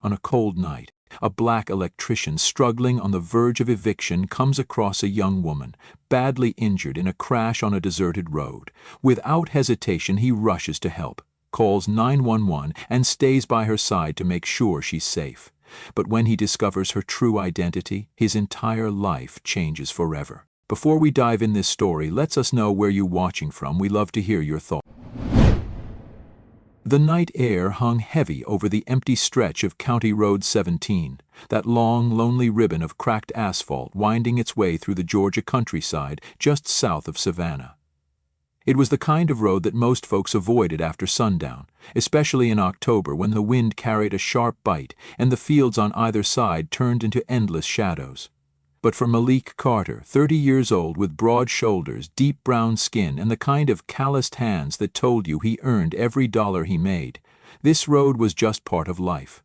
On a cold night, a black electrician struggling on the verge of eviction comes across a young woman, badly injured in a crash on a deserted road. Without hesitation, he rushes to help, calls 911, and stays by her side to make sure she's safe. But when he discovers her true identity, his entire life changes forever. Before we dive in this story, let us know where you're watching from. We love to hear your thoughts. The night air hung heavy over the empty stretch of County Road 17, that long, lonely ribbon of cracked asphalt winding its way through the Georgia countryside just south of Savannah. It was the kind of road that most folks avoided after sundown, especially in October when the wind carried a sharp bite and the fields on either side turned into endless shadows. But for Malik Carter, 30 years old with broad shoulders, deep brown skin, and the kind of calloused hands that told you he earned every dollar he made, this road was just part of life.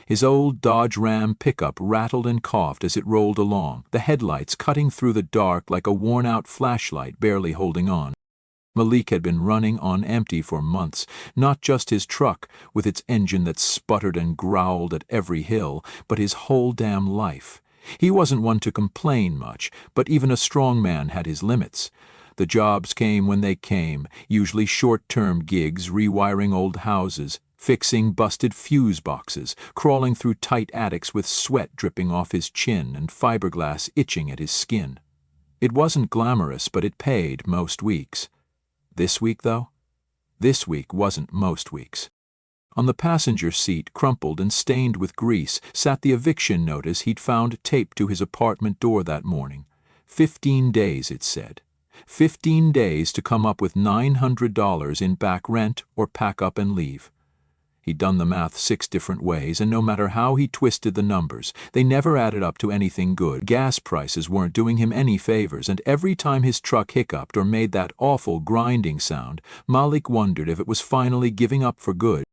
His old Dodge Ram pickup rattled and coughed as it rolled along, the headlights cutting through the dark like a worn-out flashlight barely holding on. Malik had been running on empty for months, not just his truck, with its engine that sputtered and growled at every hill, but his whole damn life. He wasn't one to complain much, but even a strong man had his limits. The jobs came when they came, usually short-term gigs rewiring old houses, fixing busted fuse boxes, crawling through tight attics with sweat dripping off his chin and fiberglass itching at his skin. It wasn't glamorous, but it paid most weeks. This week, though? This week wasn't most weeks. On the passenger seat, crumpled and stained with grease, sat the eviction notice he'd found taped to his apartment door that morning. 15 days, it said. 15 days to come up with $900 in back rent or pack up and leave. He'd done the math 6 different ways, and no matter how he twisted the numbers, they never added up to anything good. Gas prices weren't doing him any favors, and every time his truck hiccuped or made that awful grinding sound, Malik wondered if it was finally giving up for good.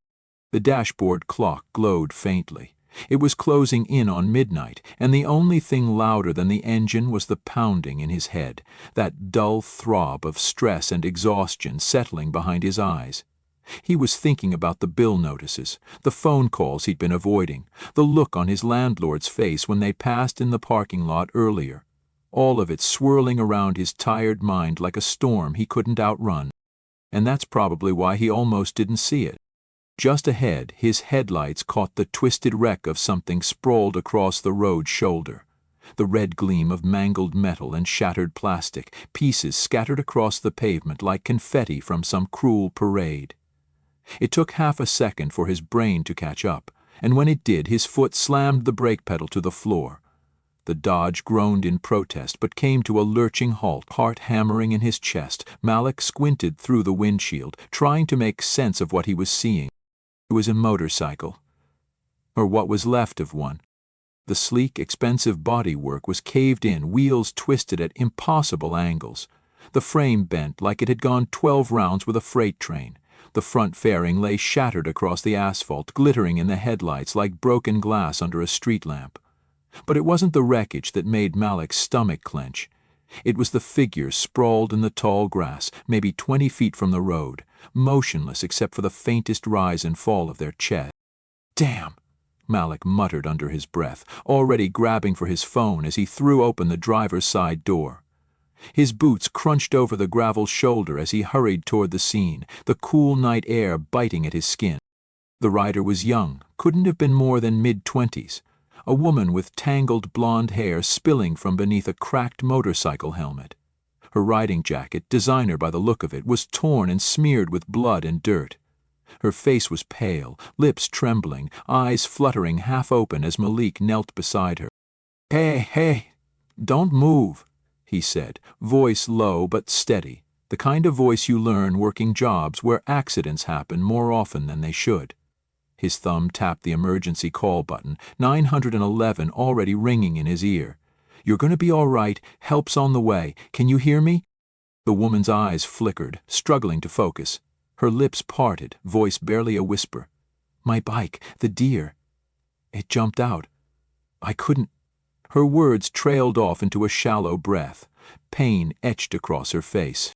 The dashboard clock glowed faintly. It was closing in on midnight, and the only thing louder than the engine was the pounding in his head, that dull throb of stress and exhaustion settling behind his eyes. He was thinking about the bill notices, the phone calls he'd been avoiding, the look on his landlord's face when they passed in the parking lot earlier, all of it swirling around his tired mind like a storm he couldn't outrun. And that's probably why he almost didn't see it. Just ahead, his headlights caught the twisted wreck of something sprawled across the road's shoulder. The red gleam of mangled metal and shattered plastic, pieces scattered across the pavement like confetti from some cruel parade. It took half a second for his brain to catch up, and when it did, his foot slammed the brake pedal to the floor. The Dodge groaned in protest but came to a lurching halt, heart hammering in his chest. Malik squinted through the windshield, trying to make sense of what he was seeing. It was a motorcycle, or what was left of one. The sleek, expensive bodywork was caved in, wheels twisted at impossible angles. The frame bent like it had gone 12 rounds with a freight train. The front fairing lay shattered across the asphalt, glittering in the headlights like broken glass under a street lamp. But it wasn't the wreckage that made Malik's stomach clench. It was the figure sprawled in the tall grass, maybe 20 feet from the road, motionless except for the faintest rise and fall of their chest. "Damn!" Malik muttered under his breath, already grabbing for his phone as he threw open the driver's side door. His boots crunched over the gravel shoulder as he hurried toward the scene, the cool night air biting at his skin. The rider was young, couldn't have been more than mid-20s. A woman with tangled blonde hair spilling from beneath a cracked motorcycle helmet. Her riding jacket, designer by the look of it, was torn and smeared with blood and dirt. Her face was pale, lips trembling, eyes fluttering half open as Malik knelt beside her. Hey, don't move," he said, voice low but steady, the kind of voice you learn working jobs where accidents happen more often than they should. His thumb tapped the emergency call button, 911 already ringing in his ear. "You're going to be all right. Help's on the way. Can you hear me?" The woman's eyes flickered, struggling to focus. Her lips parted, voice barely a whisper. "My bike, the deer. It jumped out. I couldn't." Her words trailed off into a shallow breath. Pain etched across her face.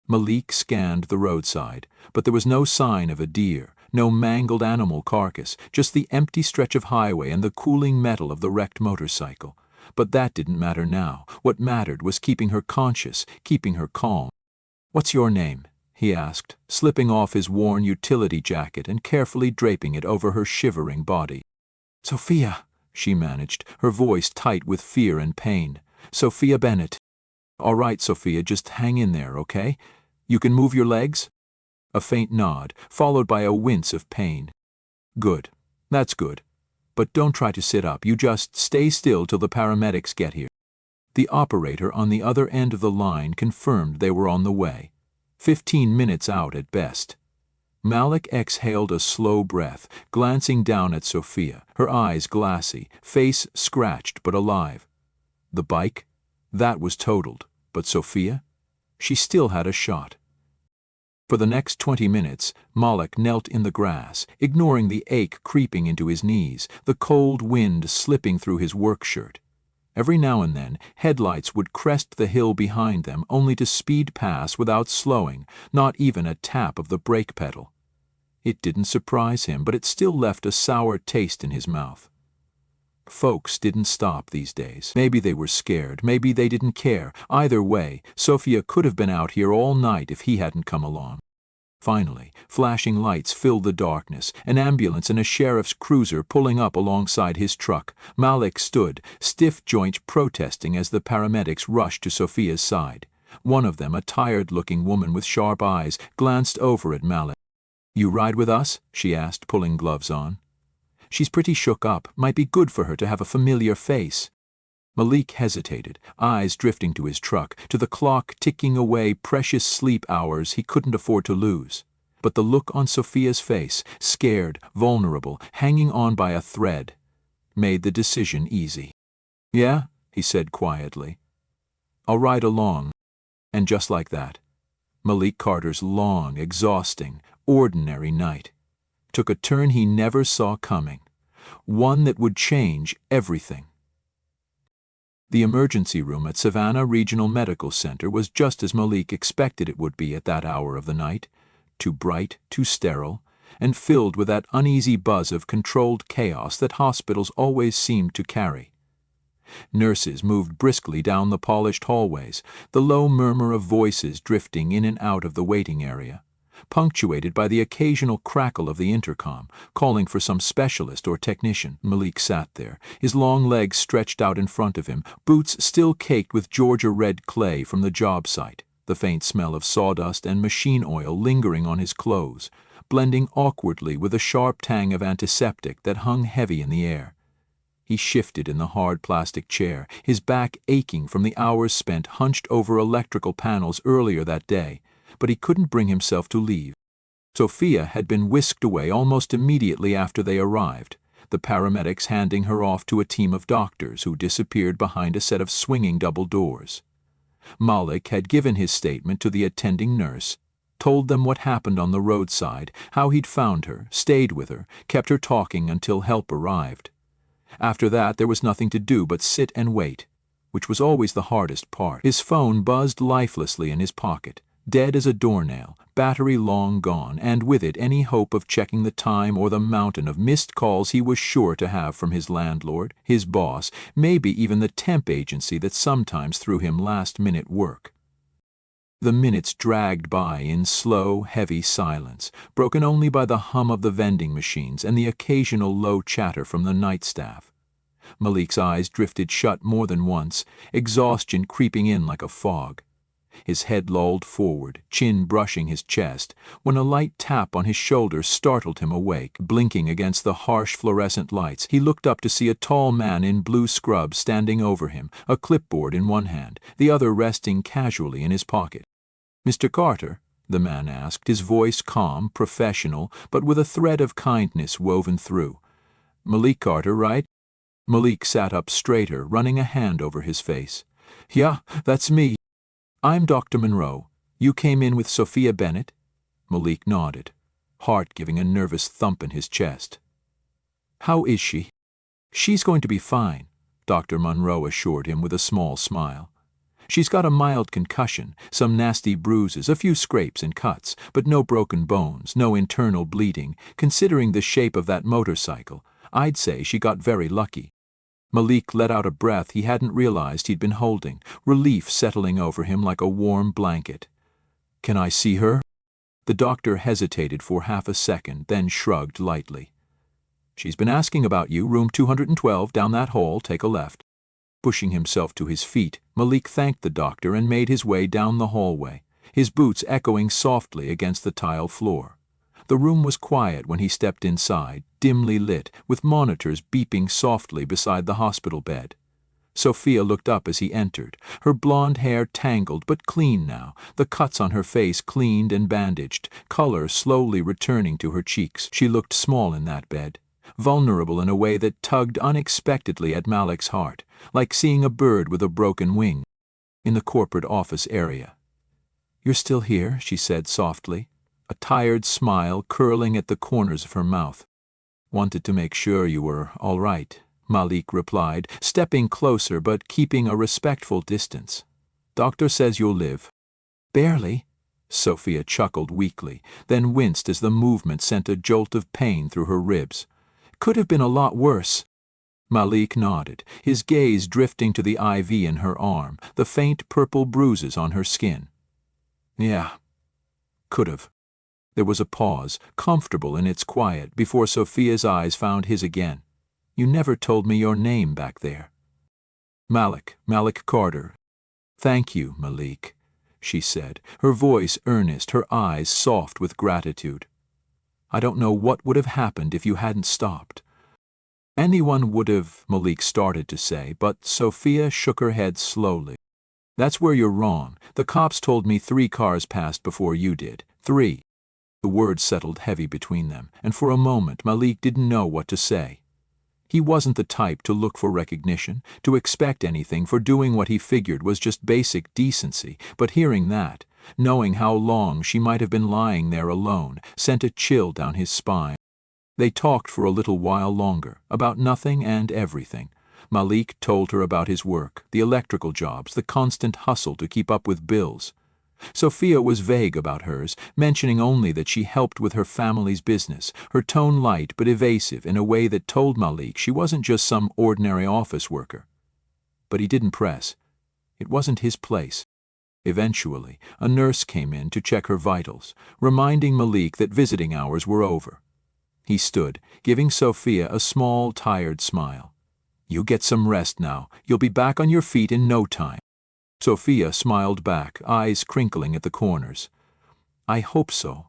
Malik scanned the roadside, but there was no sign of a deer, No mangled animal carcass, just the empty stretch of highway and the cooling metal of the wrecked motorcycle. But that didn't matter now. What mattered was keeping her conscious, keeping her calm. "What's your name?" he asked, slipping off his worn utility jacket and carefully draping it over her shivering body. "Sophia," she managed, her voice tight with fear and pain. "Sophia Bennett." "All right, Sophia, just hang in there, okay? You can move your legs?" A faint nod, followed by a wince of pain. "Good. That's good. But don't try to sit up. You just stay still till the paramedics get here." The operator on the other end of the line confirmed they were on the way. 15 minutes out at best. Malik exhaled a slow breath, glancing down at Sophia, her eyes glassy, face scratched but alive. The bike? That was totaled. But Sophia? She still had a shot. For the next 20 minutes, Malik knelt in the grass, ignoring the ache creeping into his knees, the cold wind slipping through his work shirt. Every now and then, headlights would crest the hill behind them, only to speed past without slowing, not even a tap of the brake pedal. It didn't surprise him, but it still left a sour taste in his mouth. Folks didn't stop these days. Maybe they were scared, maybe they didn't care. Either way, Sophia could have been out here all night if he hadn't come along. Finally, flashing lights filled the darkness, an ambulance and a sheriff's cruiser pulling up alongside his truck. Malik stood, stiff joints protesting as the paramedics rushed to Sophia's side. One of them, a tired-looking woman with sharp eyes, glanced over at Malik. "You ride with us?" she asked, pulling gloves on. "She's pretty shook up. Might be good for her to have a familiar face." Malik hesitated, eyes drifting to his truck, to the clock ticking away precious sleep hours he couldn't afford to lose. But the look on Sophia's face, scared, vulnerable, hanging on by a thread, made the decision easy. "Yeah," he said quietly. "I'll ride along." And just like that, Malik Carter's long, exhausting, ordinary night took a turn he never saw coming, one that would change everything. The emergency room at Savannah Regional Medical Center was just as Malik expected it would be at that hour of the night, too bright, too sterile, and filled with that uneasy buzz of controlled chaos that hospitals always seemed to carry. Nurses moved briskly down the polished hallways, the low murmur of voices drifting in and out of the waiting area, punctuated by the occasional crackle of the intercom, calling for some specialist or technician. Malik sat there, his long legs stretched out in front of him, boots still caked with Georgia red clay from the job site, the faint smell of sawdust and machine oil lingering on his clothes, blending awkwardly with a sharp tang of antiseptic that hung heavy in the air. He shifted in the hard plastic chair, his back aching from the hours spent hunched over electrical panels earlier that day, but he couldn't bring himself to leave. Sophia had been whisked away almost immediately after they arrived, the paramedics handing her off to a team of doctors who disappeared behind a set of swinging double doors. Malik had given his statement to the attending nurse, told them what happened on the roadside, how he'd found her, stayed with her, kept her talking until help arrived. After that, there was nothing to do but sit and wait, which was always the hardest part. His phone buzzed lifelessly in his pocket, dead as a doornail, battery long gone, and with it any hope of checking the time or the mountain of missed calls he was sure to have from his landlord, his boss, maybe even the temp agency that sometimes threw him last-minute work. The minutes dragged by in slow, heavy silence, broken only by the hum of the vending machines and the occasional low chatter from the night staff. Malik's eyes drifted shut more than once, exhaustion creeping in like a fog. His head lolled forward, chin brushing his chest, when a light tap on his shoulder startled him awake. Blinking against the harsh fluorescent lights, he looked up to see a tall man in blue scrubs standing over him, a clipboard in one hand, the other resting casually in his pocket. "Mr. Carter?" the man asked, his voice calm, professional, but with a thread of kindness woven through. "Malik Carter, right?" Malik sat up straighter, running a hand over his face. "Yeah, that's me. I'm Dr. Monroe. You came in with Sophia Bennett?" Malik nodded, heart giving a nervous thump in his chest. "How is she?" "She's going to be fine," Dr. Monroe assured him with a small smile. She's got a mild concussion, some nasty bruises, a few scrapes and cuts, but no broken bones, no internal bleeding. Considering the shape of that motorcycle, I'd say she got very lucky." Malik let out a breath he hadn't realized he'd been holding, relief settling over him like a warm blanket. "Can I see her?" The doctor hesitated for half a second, then shrugged lightly. "She's been asking about you, room 212, down that hall, take a left." Pushing himself to his feet, Malik thanked the doctor and made his way down the hallway, his boots echoing softly against the tile floor. The room was quiet when he stepped inside, dimly lit, with monitors beeping softly beside the hospital bed. Sophia looked up as he entered, her blonde hair tangled but clean now, the cuts on her face cleaned and bandaged, color slowly returning to her cheeks. She looked small in that bed, vulnerable in a way that tugged unexpectedly at Malik's heart, like seeing a bird with a broken wing. In the corporate office area. "You're still here," she said softly, a tired smile curling at the corners of her mouth. "Wanted to make sure you were all right," Malik replied, stepping closer but keeping a respectful distance. "Doctor says you'll live." "Barely." Sophia chuckled weakly, then winced as the movement sent a jolt of pain through her ribs. "Could have been a lot worse." Malik nodded, his gaze drifting to the IV in her arm, the faint purple bruises on her skin. "Yeah, could have." There was a pause, comfortable in its quiet, before Sophia's eyes found his again. "You never told me your name back there." "Malik Carter." "Thank you, Malik," she said, her voice earnest, her eyes soft with gratitude. "I don't know what would have happened if you hadn't stopped." "Anyone would have," Malik started to say, but Sophia shook her head slowly. "That's where you're wrong. The cops told me 3 cars passed before you did. 3. The words settled heavy between them, and for a moment Malik didn't know what to say. He wasn't the type to look for recognition, to expect anything for doing what he figured was just basic decency, but hearing that, knowing how long she might have been lying there alone, sent a chill down his spine. They talked for a little while longer, about nothing and everything. Malik told her about his work, the electrical jobs, the constant hustle to keep up with bills. Sophia was vague about hers, mentioning only that she helped with her family's business, her tone light but evasive in a way that told Malik she wasn't just some ordinary office worker. But he didn't press. It wasn't his place. Eventually, a nurse came in to check her vitals, reminding Malik that visiting hours were over. He stood, giving Sophia a small, tired smile. "You get some rest now. You'll be back on your feet in no time." Sophia smiled back, eyes crinkling at the corners. "I hope so."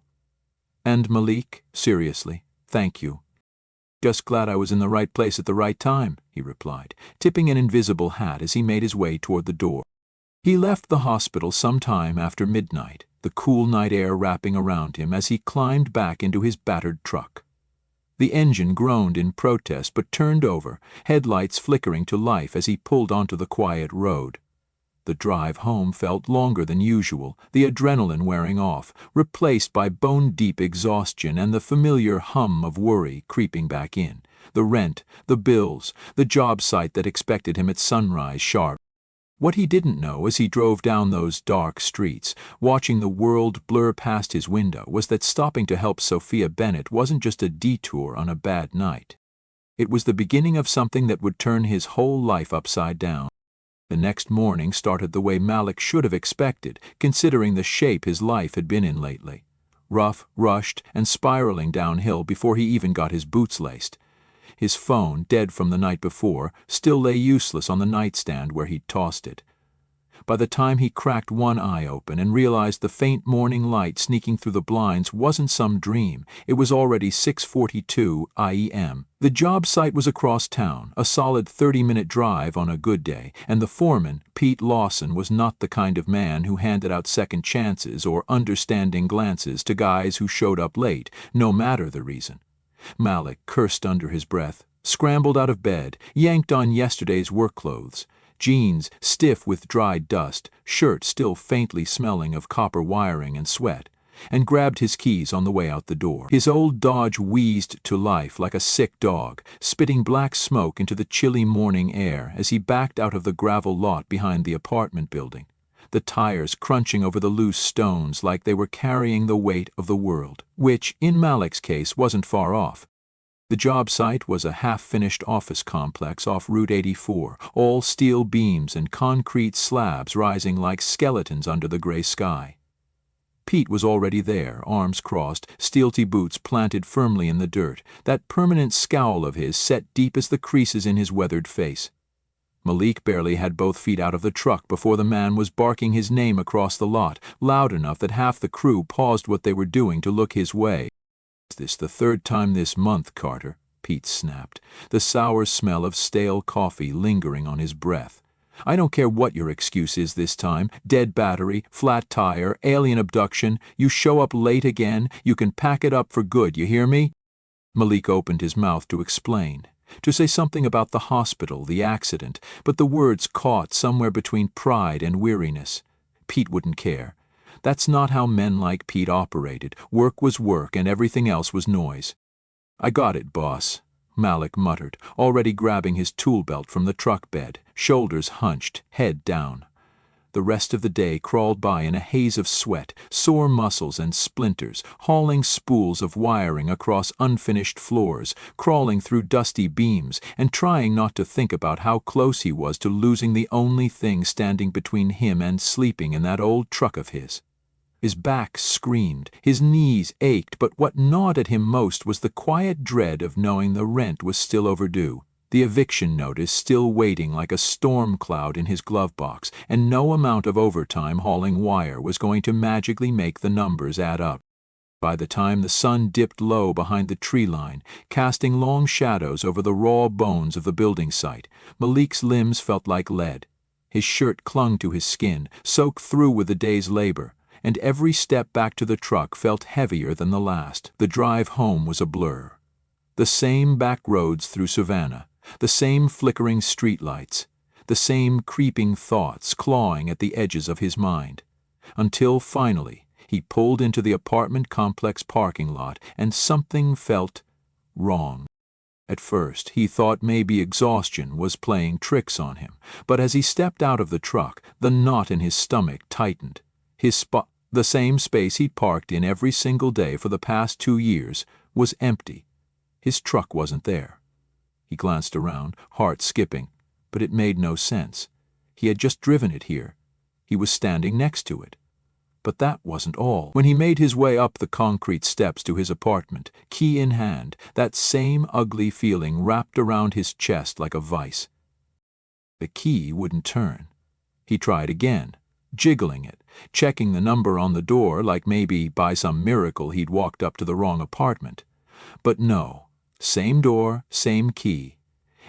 "And Malik, seriously, thank you." "Just glad I was in the right place at the right time," he replied, tipping an invisible hat as he made his way toward the door. He left the hospital some time after midnight, the cool night air wrapping around him as he climbed back into his battered truck. The engine groaned in protest but turned over, headlights flickering to life as he pulled onto the quiet road. The drive home felt longer than usual, the adrenaline wearing off, replaced by bone-deep exhaustion and the familiar hum of worry creeping back in. The rent, the bills, the job site that expected him at sunrise sharp. What he didn't know as he drove down those dark streets, watching the world blur past his window, was that stopping to help Sophia Bennett wasn't just a detour on a bad night. It was the beginning of something that would turn his whole life upside down. The next morning started the way Malik should have expected, considering the shape his life had been in lately. Rough, rushed, and spiraling downhill before he even got his boots laced. His phone, dead from the night before, still lay useless on the nightstand where he'd tossed it. By the time he cracked one eye open and realized the faint morning light sneaking through the blinds wasn't some dream, it was already 6:42 IEM. The job site was across town, a solid 30-minute drive on a good day, and the foreman, Pete Lawson, was not the kind of man who handed out second chances or understanding glances to guys who showed up late, no matter the reason. Malik cursed under his breath, scrambled out of bed, yanked on yesterday's work clothes. Jeans stiff with dried dust, shirt still faintly smelling of copper wiring and sweat, and grabbed his keys on the way out the door. His old Dodge wheezed to life like a sick dog, spitting black smoke into the chilly morning air as he backed out of the gravel lot behind the apartment building. the tires crunching over the loose stones like they were carrying the weight of the world, which, in Malik's case, wasn't far off. The job site was a half-finished office complex off Route 84, all steel beams and concrete slabs rising like skeletons under the gray sky. Pete was already there, arms crossed, steelty boots planted firmly in the dirt, that permanent scowl of his set deep as the creases in his weathered face. Malik barely had both feet out of the truck before the man was barking his name across the lot, loud enough that half the crew paused what they were doing to look his way. "Is this the third time this month, Carter?" Pete snapped, the sour smell of stale coffee lingering on his breath. "I don't care what your excuse is this time, dead battery, flat tire, alien abduction, you show up late again, you can pack it up for good, you hear me?" Malik opened his mouth to explain, to say something about the hospital, the accident, but the words caught somewhere between pride and weariness. Pete wouldn't care. That's not how men like Pete operated. Work was work and everything else was noise. "I got it, boss," Malik muttered, already grabbing his tool belt from the truck bed, shoulders hunched, head down. The rest of the day crawled by in a haze of sweat, sore muscles and splinters, hauling spools of wiring across unfinished floors, crawling through dusty beams, and trying not to think about how close he was to losing the only thing standing between him and sleeping in that old truck of his. His back screamed, his knees ached, but what gnawed at him most was the quiet dread of knowing the rent was still overdue, the eviction notice still waiting like a storm cloud in his glove box, and no amount of overtime hauling wire was going to magically make the numbers add up. By the time the sun dipped low behind the tree line, casting long shadows over the raw bones of the building site, Malik's limbs felt like lead. His shirt clung to his skin, soaked through with the day's labor, and every step back to the truck felt heavier than the last. The drive home was a blur. The same back roads through Savannah, the same flickering streetlights, the same creeping thoughts clawing at the edges of his mind, until finally he pulled into the apartment complex parking lot and something felt wrong. At first, he thought maybe exhaustion was playing tricks on him, but as he stepped out of the truck, the knot in his stomach tightened. The same space he'd parked in every single day for the past 2 years, was empty. His truck wasn't there. He glanced around, heart skipping, but it made no sense. He had just driven it here. He was standing next to it. But that wasn't all. When he made his way up the concrete steps to his apartment, key in hand, that same ugly feeling wrapped around his chest like a vice. The key wouldn't turn. He tried again, jiggling it, checking the number on the door like maybe by some miracle he'd walked up to the wrong apartment. But no, same door, same key,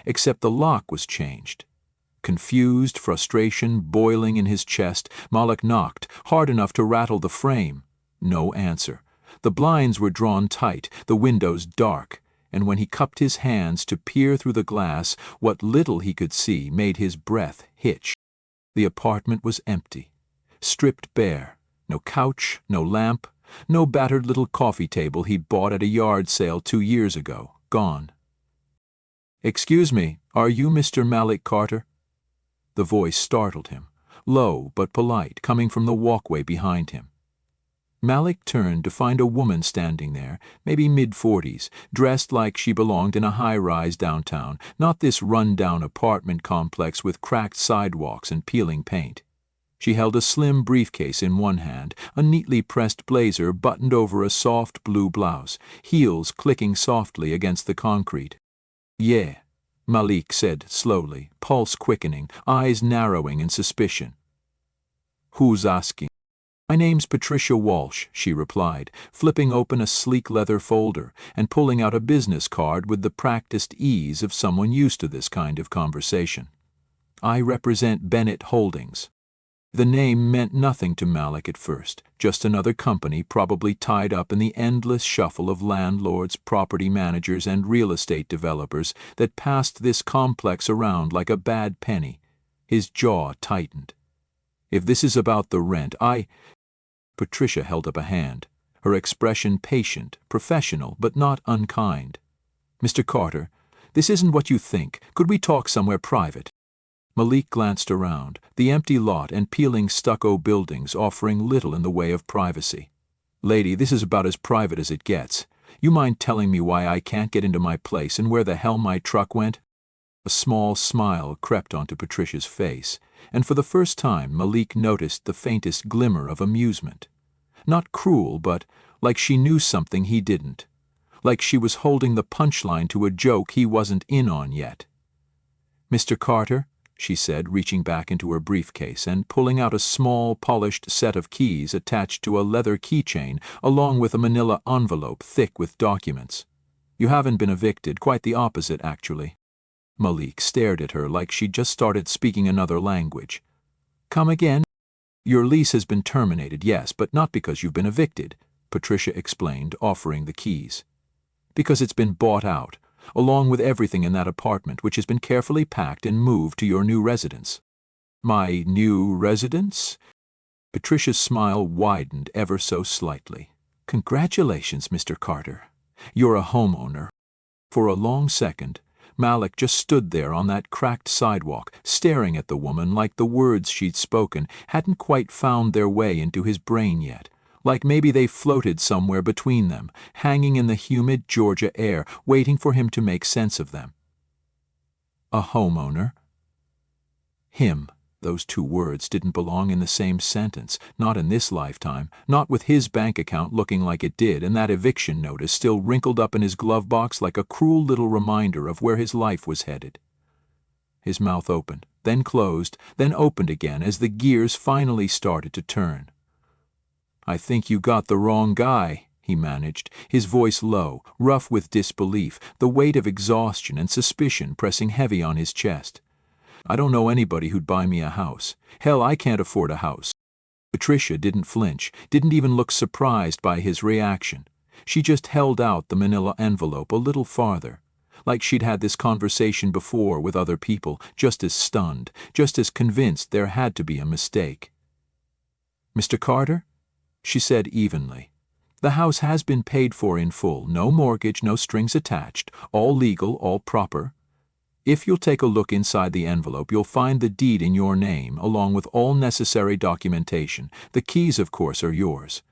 except the lock was changed. Confused, frustration boiling in his chest, Malik knocked, hard enough to rattle the frame. No answer. The blinds were drawn tight, the windows dark, and when he cupped his hands to peer through the glass, what little he could see made his breath hitch. The apartment was empty, stripped bare. No couch, no lamp, no battered little coffee table he'd bought at a yard sale 2 years ago. Gone. "Excuse me, are you Mr. Malik Carter?" The voice startled him, low but polite, coming from the walkway behind him. Malik turned to find a woman standing there, maybe mid-40s, dressed like she belonged in a high-rise downtown, not this run-down apartment complex with cracked sidewalks and peeling paint. She held a slim briefcase in one hand, a neatly pressed blazer buttoned over a soft blue blouse, heels clicking softly against the concrete. "Yeah," Malik said slowly, pulse quickening, eyes narrowing in suspicion. "Who's asking?" "My name's Patricia Walsh," she replied, flipping open a sleek leather folder and pulling out a business card with the practiced ease of someone used to this kind of conversation. "I represent Bennett Holdings." The name meant nothing to Malik at first, just another company probably tied up in the endless shuffle of landlords, property managers, and real estate developers that passed this complex around like a bad penny. His jaw tightened. "If this is about the rent, Patricia held up a hand, her expression patient, professional, but not unkind. "Mr. Carter, this isn't what you think. Could we talk somewhere private?" Malik glanced around, the empty lot and peeling stucco buildings offering little in the way of privacy. "Lady, this is about as private as it gets. You mind telling me why I can't get into my place and where the hell my truck went?" A small smile crept onto Patricia's face, and for the first time Malik noticed the faintest glimmer of amusement. Not cruel, but like she knew something he didn't. Like she was holding the punchline to a joke he wasn't in on yet. "Mr. Carter," she said, reaching back into her briefcase and pulling out a small, polished set of keys attached to a leather keychain along with a manila envelope thick with documents. "You haven't been evicted, quite the opposite, actually." Malik stared at her like she'd just started speaking another language. "Come again?" "Your lease has been terminated, yes, but not because you've been evicted," Patricia explained, offering the keys. "Because it's been bought out, along with everything in that apartment, which has been carefully packed and moved to your new residence." "My new residence?" Patricia's smile widened ever so slightly. "Congratulations, Mr. Carter. You're a homeowner." For a long second, Malik just stood there on that cracked sidewalk, staring at the woman like the words she'd spoken hadn't quite found their way into his brain yet, like maybe they floated somewhere between them, hanging in the humid Georgia air, waiting for him to make sense of them. A homeowner? Him. Those two words didn't belong in the same sentence, not in this lifetime, not with his bank account looking like it did and that eviction notice still wrinkled up in his glove box like a cruel little reminder of where his life was headed. His mouth opened, then closed, then opened again as the gears finally started to turn. "I think you got the wrong guy," he managed, his voice low, rough with disbelief, the weight of exhaustion and suspicion pressing heavy on his chest. "I don't know anybody who'd buy me a house. Hell, I can't afford a house." Patricia didn't flinch, didn't even look surprised by his reaction. She just held out the manila envelope a little farther, like she'd had this conversation before with other people, just as stunned, just as convinced there had to be a mistake. "Mr. Carter?" she said evenly. "The house has been paid for in full, no mortgage, no strings attached, all legal, all proper. If you'll take a look inside the envelope, you'll find the deed in your name, along with all necessary documentation. The keys, of course, are yours."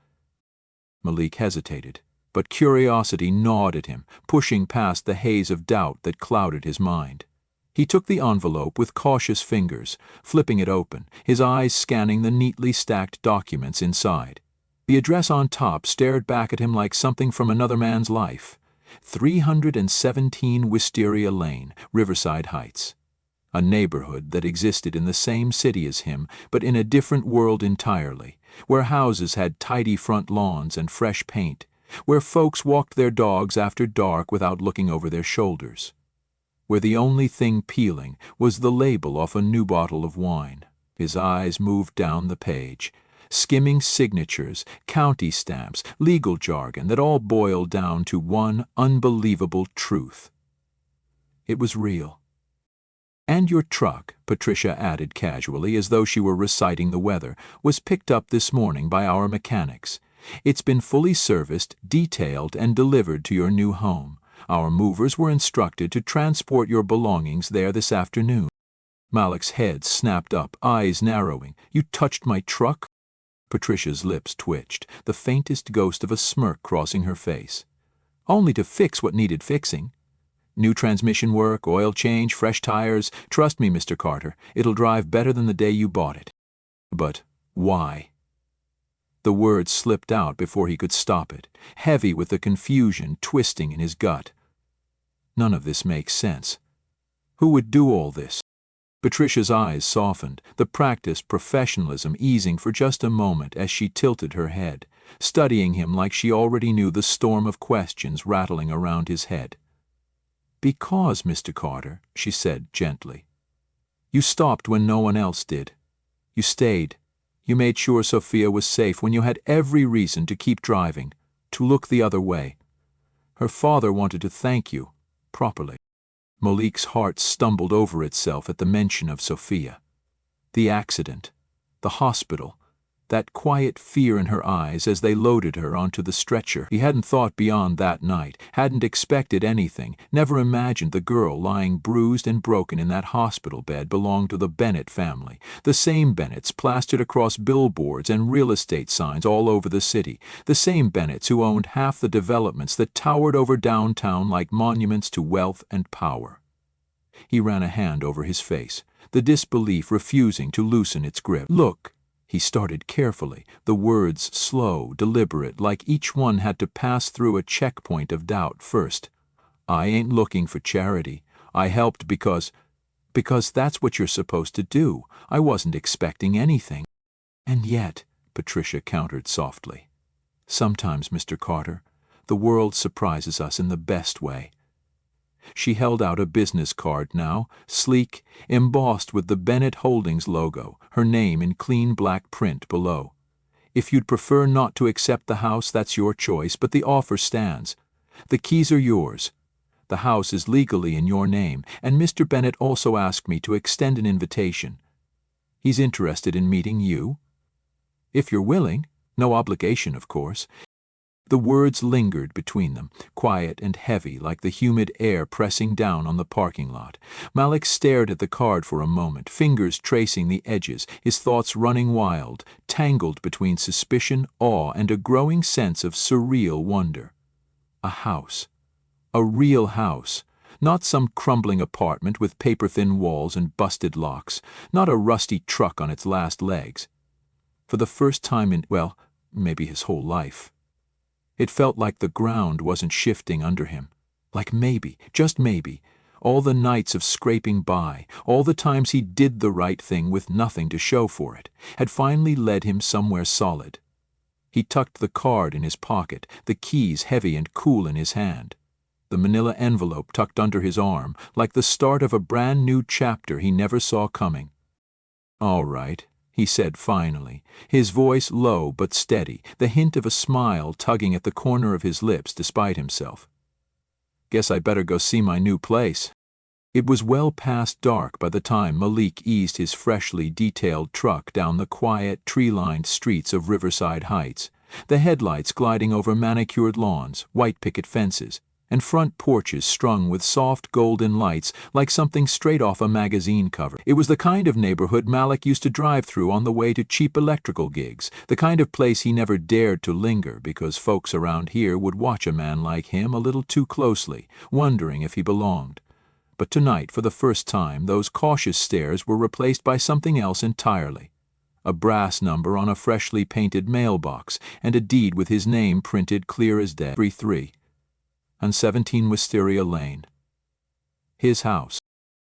Malik hesitated, but curiosity gnawed at him, pushing past the haze of doubt that clouded his mind. He took the envelope with cautious fingers, flipping it open, his eyes scanning the neatly stacked documents inside. The address on top stared back at him like something from another man's life. 317 Wisteria Lane, Riverside Heights. A neighborhood that existed in the same city as him, but in a different world entirely, where houses had tidy front lawns and fresh paint, where folks walked their dogs after dark without looking over their shoulders, where the only thing peeling was the label off a new bottle of wine. His eyes moved down the page, skimming signatures, county stamps, legal jargon that all boiled down to one unbelievable truth. It was real. "And your truck," Patricia added casually, as though she were reciting the weather, "was picked up this morning by our mechanics. It's been fully serviced, detailed, and delivered to your new home. Our movers were instructed to transport your belongings there this afternoon." Malik's head snapped up, eyes narrowing. "You touched my truck?" Patricia's lips twitched, the faintest ghost of a smirk crossing her face. "Only to fix what needed fixing. New transmission work, oil change, fresh tires. Trust me, Mr. Carter, it'll drive better than the day you bought it." "But why?" The word slipped out before he could stop it, heavy with the confusion twisting in his gut. None of this makes sense. Who would do all this? Patricia's eyes softened, the practiced professionalism easing for just a moment as she tilted her head, studying him like she already knew the storm of questions rattling around his head. "Because, Mr. Carter," she said gently. "You stopped when no one else did. You stayed. You made sure Sophia was safe when you had every reason to keep driving, to look the other way. Her father wanted to thank you, properly." Malik's heart stumbled over itself at the mention of Sophia. The accident, the hospital, that quiet fear in her eyes as they loaded her onto the stretcher. He hadn't thought beyond that night, hadn't expected anything, never imagined the girl lying bruised and broken in that hospital bed belonged to the Bennett family, the same Bennetts plastered across billboards and real estate signs all over the city, the same Bennetts who owned half the developments that towered over downtown like monuments to wealth and power. He ran a hand over his face, the disbelief refusing to loosen its grip. "Look," he started carefully, the words slow, deliberate, like each one had to pass through a checkpoint of doubt first. "I ain't looking for charity. I helped because that's what you're supposed to do. I wasn't expecting anything." "And yet," Patricia countered softly, "sometimes, Mr. Carter, the world surprises us in the best way." She held out a business card now, sleek, embossed with the Bennett Holdings logo, her name in clean black print below. "If you'd prefer not to accept the house, that's your choice, but the offer stands. The keys are yours. The house is legally in your name, and Mr. Bennett also asked me to extend an invitation. He's interested in meeting you. If you're willing, no obligation, of course." The words lingered between them, quiet and heavy like the humid air pressing down on the parking lot. Malik stared at the card for a moment, fingers tracing the edges, his thoughts running wild, tangled between suspicion, awe, and a growing sense of surreal wonder. A house. A real house. Not some crumbling apartment with paper-thin walls and busted locks. Not a rusty truck on its last legs. For the first time in, well, maybe his whole life. It felt like the ground wasn't shifting under him. Like maybe, just maybe, all the nights of scraping by, all the times he did the right thing with nothing to show for it, had finally led him somewhere solid. He tucked the card in his pocket, the keys heavy and cool in his hand. The manila envelope tucked under his arm, like the start of a brand new chapter he never saw coming. "All right," he said finally, his voice low but steady, the hint of a smile tugging at the corner of his lips despite himself. "Guess I better go see my new place." It was well past dark by the time Malik eased his freshly detailed truck down the quiet, tree-lined streets of Riverside Heights, the headlights gliding over manicured lawns, white picket fences, and front porches strung with soft golden lights like something straight off a magazine cover. It was the kind of neighborhood Malik used to drive through on the way to cheap electrical gigs, the kind of place he never dared to linger because folks around here would watch a man like him a little too closely, wondering if he belonged. But tonight, for the first time, those cautious stares were replaced by something else entirely. A brass number on a freshly painted mailbox, and a deed with his name printed clear as day. 3 on 17 Wisteria Lane. His house.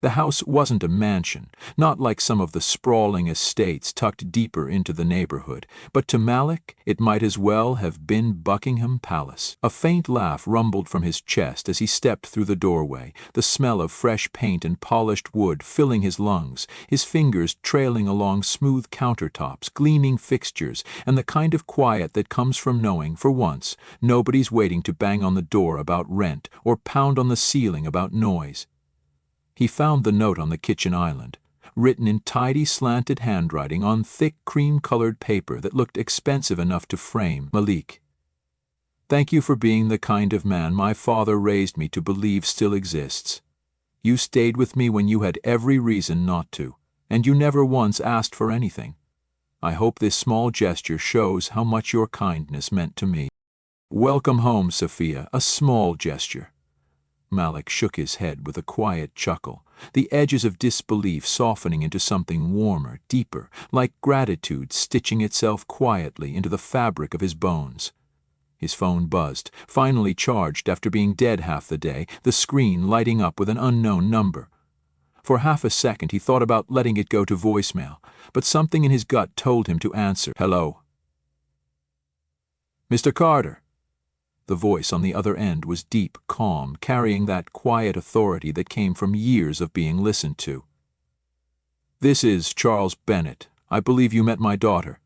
The house wasn't a mansion, not like some of the sprawling estates tucked deeper into the neighborhood, but to Malik it might as well have been Buckingham Palace. A faint laugh rumbled from his chest as he stepped through the doorway, the smell of fresh paint and polished wood filling his lungs, his fingers trailing along smooth countertops, gleaming fixtures, and the kind of quiet that comes from knowing, for once, nobody's waiting to bang on the door about rent or pound on the ceiling about noise. He found the note on the kitchen island, written in tidy slanted handwriting on thick cream-colored paper that looked expensive enough to frame. "Malik, thank you for being the kind of man my father raised me to believe still exists. You stayed with me when you had every reason not to, and you never once asked for anything. I hope this small gesture shows how much your kindness meant to me. Welcome home, Sophia, a small gesture." Malik shook his head with a quiet chuckle, the edges of disbelief softening into something warmer, deeper, like gratitude stitching itself quietly into the fabric of his bones. His phone buzzed, finally charged after being dead half the day, the screen lighting up with an unknown number. For half a second he thought about letting it go to voicemail, but something in his gut told him to answer. "Hello?" "Mr. Carter." The voice on the other end was deep, calm, carrying that quiet authority that came from years of being listened to. "This is Charles Bennett. I believe you met my daughter."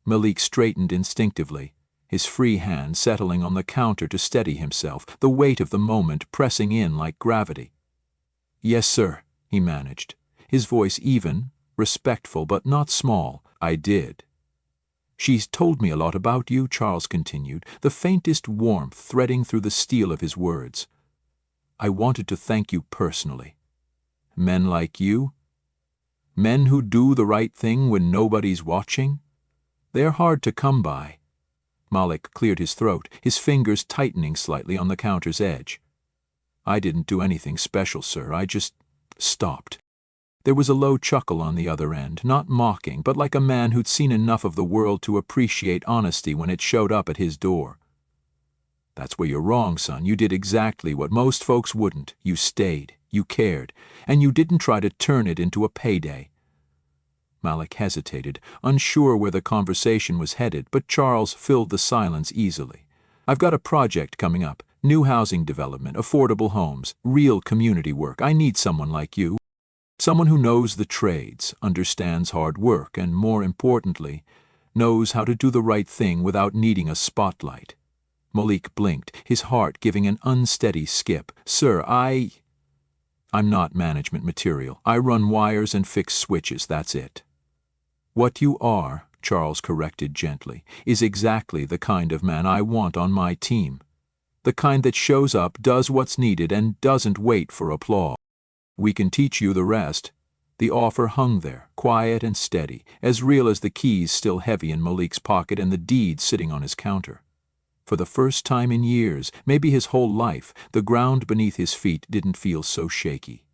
Malik straightened instinctively, his free hand settling on the counter to steady himself, the weight of the moment pressing in like gravity. "Yes, sir," he managed, his voice even, respectful but not small. "I did." She's told me a lot about you, Charles continued, the faintest warmth threading through the steel of his words. I wanted to thank you personally. Men like you? Men who do the right thing when nobody's watching? They're hard to come by. Malik cleared his throat, his fingers tightening slightly on the counter's edge. I didn't do anything special, sir. I just stopped. There was a low chuckle on the other end, not mocking, but like a man who'd seen enough of the world to appreciate honesty when it showed up at his door. That's where you're wrong, son. You did exactly what most folks wouldn't. You stayed, you cared, and you didn't try to turn it into a payday. Malik hesitated, unsure where the conversation was headed, but Charles filled the silence easily. I've got a project coming up. New housing development, affordable homes, real community work. I need someone like you. Someone who knows the trades, understands hard work, and more importantly, knows how to do the right thing without needing a spotlight. Malik blinked, his heart giving an unsteady skip. Sir, I'm not management material. I run wires and fix switches, that's it. What you are, Charles corrected gently, is exactly the kind of man I want on my team. The kind that shows up, does what's needed, and doesn't wait for applause. We can teach you the rest. The offer hung there, quiet and steady, as real as the keys still heavy in Malik's pocket and the deed sitting on his counter. For the first time in years, maybe his whole life, the ground beneath his feet didn't feel so shaky.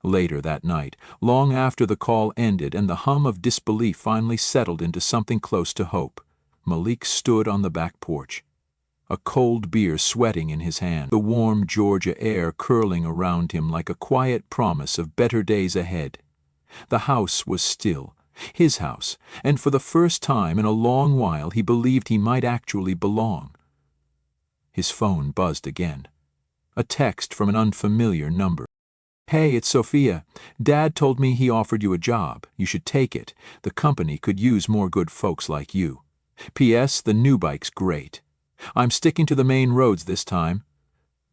Later that night, long after the call ended and the hum of disbelief finally settled into something close to hope, Malik stood on the back porch, a cold beer sweating in his hand, the warm Georgia air curling around him like a quiet promise of better days ahead. The house was still, his house, and for the first time in a long while he believed he might actually belong. His phone buzzed again. A text from an unfamiliar number. Hey, it's Sophia. Dad told me he offered you a job. You should take it. The company could use more good folks like you. P.S. The new bike's great. I'm sticking to the main roads this time.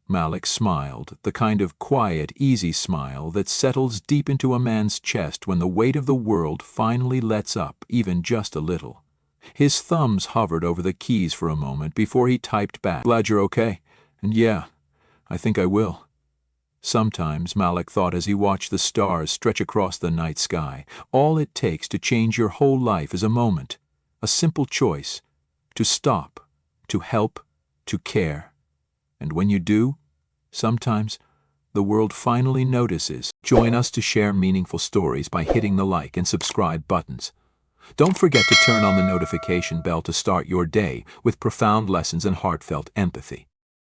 Malik smiled, the kind of quiet, easy smile that settles deep into a man's chest when the weight of the world finally lets up, even just a little. His thumbs hovered over the keys for a moment before he typed back, Glad you're okay. And yeah, I think I will. Sometimes, Malik thought as he watched the stars stretch across the night sky, all it takes to change your whole life is a moment, a simple choice, to stop, to help, to care. And when you do, sometimes the world finally notices. Join us to share meaningful stories by hitting the like and subscribe buttons. Don't forget to turn on the notification bell to start your day with profound lessons and heartfelt empathy.